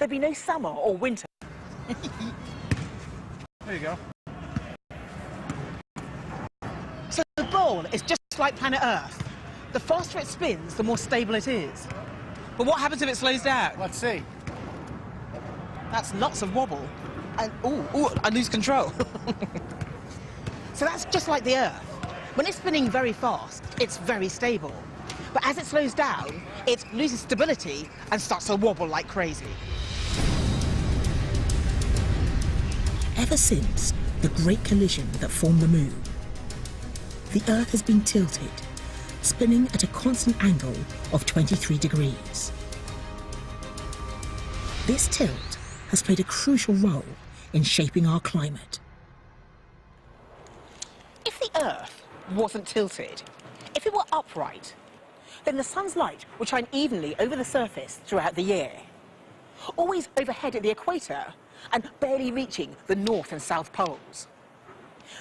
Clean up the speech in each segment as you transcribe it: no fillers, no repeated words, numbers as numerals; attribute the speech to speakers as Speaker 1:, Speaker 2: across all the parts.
Speaker 1: there'd be no summer or winter.
Speaker 2: There you go.
Speaker 1: So the ball is just like planet Earth. The faster it spins, the more stable it is. But what happens if it slows down?
Speaker 2: Let's see.
Speaker 1: That's lots of wobble. And, ooh, I lose control. So that's just like the Earth. When it's spinning very fast, it's very stable. But as it slows down, it loses stability and starts to wobble like crazy.
Speaker 3: Ever since the great collision that formed the moon, the Earth has been tilted, spinning at a constant angle of 23 degrees. This tilt has played a crucial role in shaping our climate.
Speaker 1: If the Earth wasn't tilted, if it were upright, then the sun's light would shine evenly over the surface throughout the year, always overhead at the equator and barely reaching the north and south poles.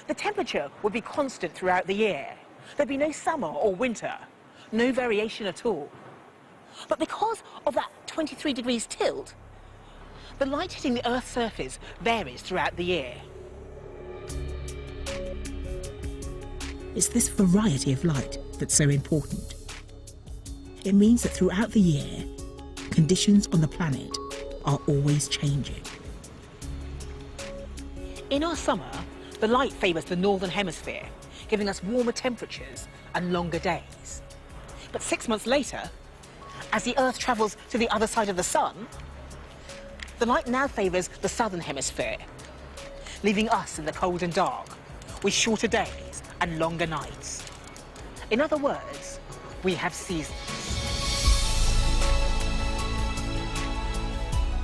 Speaker 1: The temperature would be constant throughout the year. There'd be no summer or winter, no variation at all. But because of that 23 degrees tilt, the light hitting the Earth's surface varies throughout the year.
Speaker 3: It's this variety of light that's so important. It means that throughout the year, conditions on the planet are always changing.
Speaker 1: In our summer, the light favours the northern hemisphere, giving us warmer temperatures and longer days. But 6 months later, as the Earth travels to the other side of the sun, the light now favours the southern hemisphere, leaving us in the cold and dark, with shorter days and longer nights. In other words, we have seasons.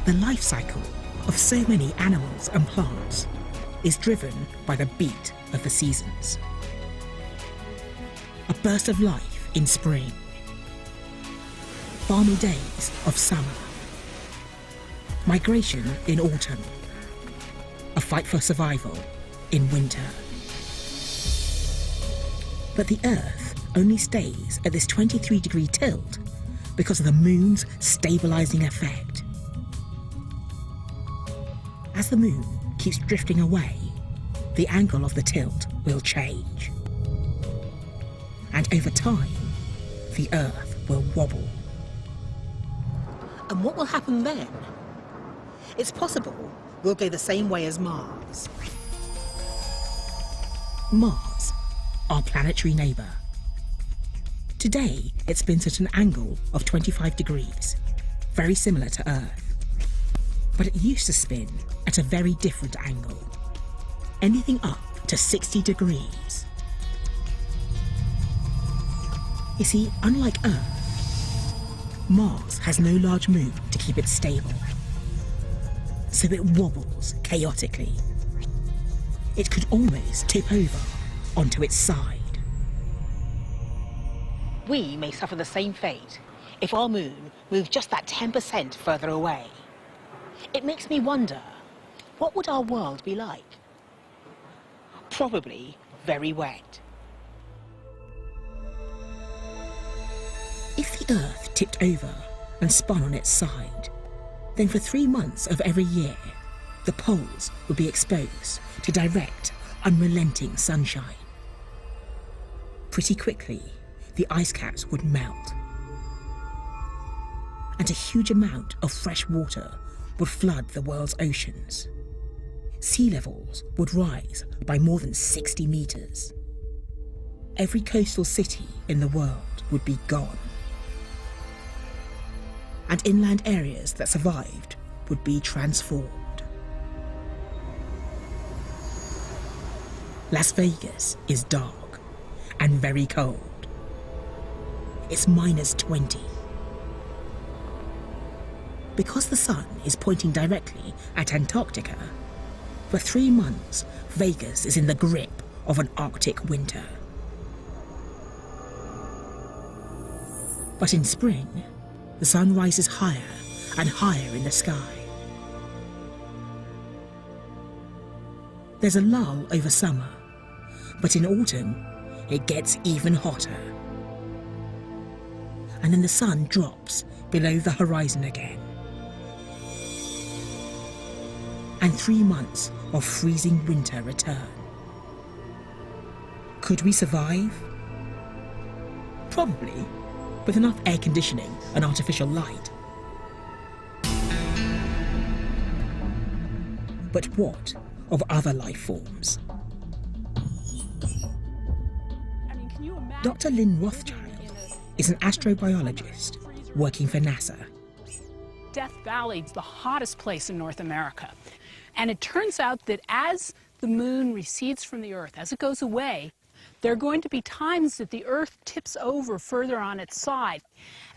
Speaker 3: The life cycle of so many animals and plants is driven by the beat of the seasons. A burst of life in spring, balmy days of summer, migration in autumn, a fight for survival in winter. But the Earth only stays at this 23-degree tilt because of the moon's stabilizing effect. As the moon keeps drifting away, the angle of the tilt will change. And over time, the Earth will wobble.
Speaker 1: And what will happen then? It's possible we'll go the same way as Mars.
Speaker 3: Mars, our planetary neighbour. Today, it spins at an angle of 25 degrees, very similar to Earth. But it used to spin at a very different angle, anything up to 60 degrees. You see, unlike Earth, Mars has no large moon to keep it stable, so it wobbles chaotically. It could almost tip over onto its side.
Speaker 1: We may suffer the same fate if our moon moves just that 10% further away. It makes me wonder, what would our world be like? Probably very wet.
Speaker 3: If the Earth tipped over and spun on its side, then for 3 months of every year, the poles would be exposed to direct, unrelenting sunshine. Pretty quickly, the ice caps would melt, and a huge amount of fresh water would flood the world's oceans. Sea levels would rise by more than 60 meters. Every coastal city in the world would be gone. And inland areas that survived would be transformed. Las Vegas is dark and very cold. It's -20. Because the sun is pointing directly at Antarctica, for 3 months, Vegas is in the grip of an Arctic winter. But in spring, the sun rises higher and higher in the sky. There's a lull over summer, but in autumn, it gets even hotter. And then the sun drops below the horizon again. and 3 months of freezing winter return. Could we survive? Probably, with enough air conditioning and artificial light. But what of other life forms? Dr. Lynn Rothschild is an astrobiologist working for NASA.
Speaker 2: Death Valley is the hottest place in North America. And it turns out that as the moon recedes from the Earth, as it goes away, there are going to be times that the Earth tips over further on its side.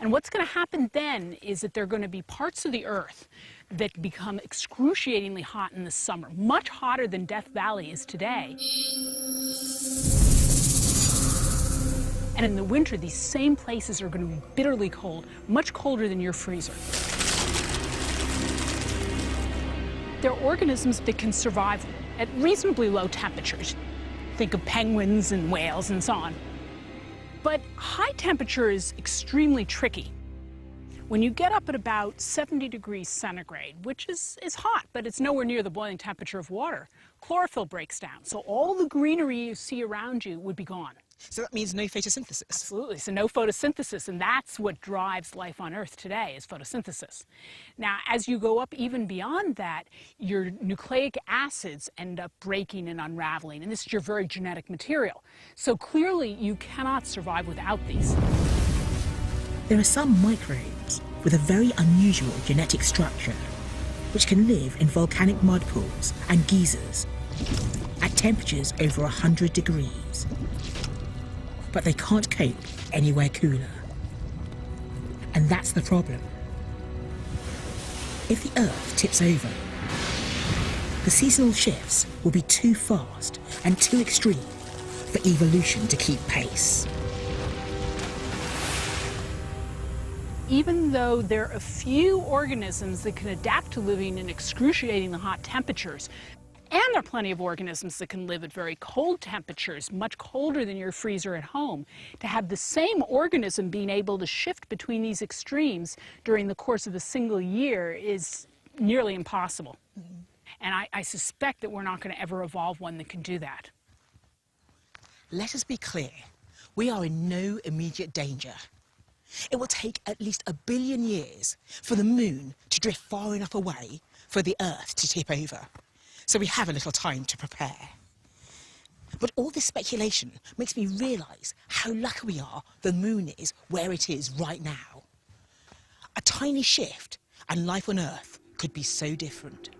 Speaker 2: And what's going to happen then is that there are going to be parts of the Earth that become excruciatingly hot in the summer, much hotter than Death Valley is today. And in the winter, these same places are going to be bitterly cold, much colder than your freezer. There are organisms that can survive at reasonably low temperatures. Think of penguins and whales and so on. But high temperature is extremely tricky. When you get up at about 70 degrees centigrade, which is hot, but it's nowhere near the boiling temperature of water, chlorophyll breaks down. So all the greenery you see around you would be gone.
Speaker 1: So that means no photosynthesis?
Speaker 2: Absolutely. So no photosynthesis, and that's what drives life on Earth today, is photosynthesis. Now, as you go up even beyond that, your nucleic acids end up breaking and unraveling, and this is your very genetic material. So clearly, you cannot survive without these.
Speaker 3: There are some microbes with a very unusual genetic structure, which can live in volcanic mud pools and geysers at temperatures over 100 degrees. But they can't cope anywhere cooler. And that's the problem. If the Earth tips over, the seasonal shifts will be too fast and too extreme for evolution to keep pace.
Speaker 2: Even though there are a few organisms that can adapt to living in excruciatingly hot temperatures, and there are plenty of organisms that can live at very cold temperatures, much colder than your freezer at home, to have the same organism being able to shift between these extremes during the course of a single year is nearly impossible. And I suspect that we're not going to ever evolve one that can do that.
Speaker 1: Let us be clear, we are in no immediate danger. It will take at least 1 billion years for the moon to drift far enough away for the Earth to tip over. So we have a little time to prepare. But all this speculation makes me realise how lucky we are the moon is where it is right now. A tiny shift and life on Earth could be so different.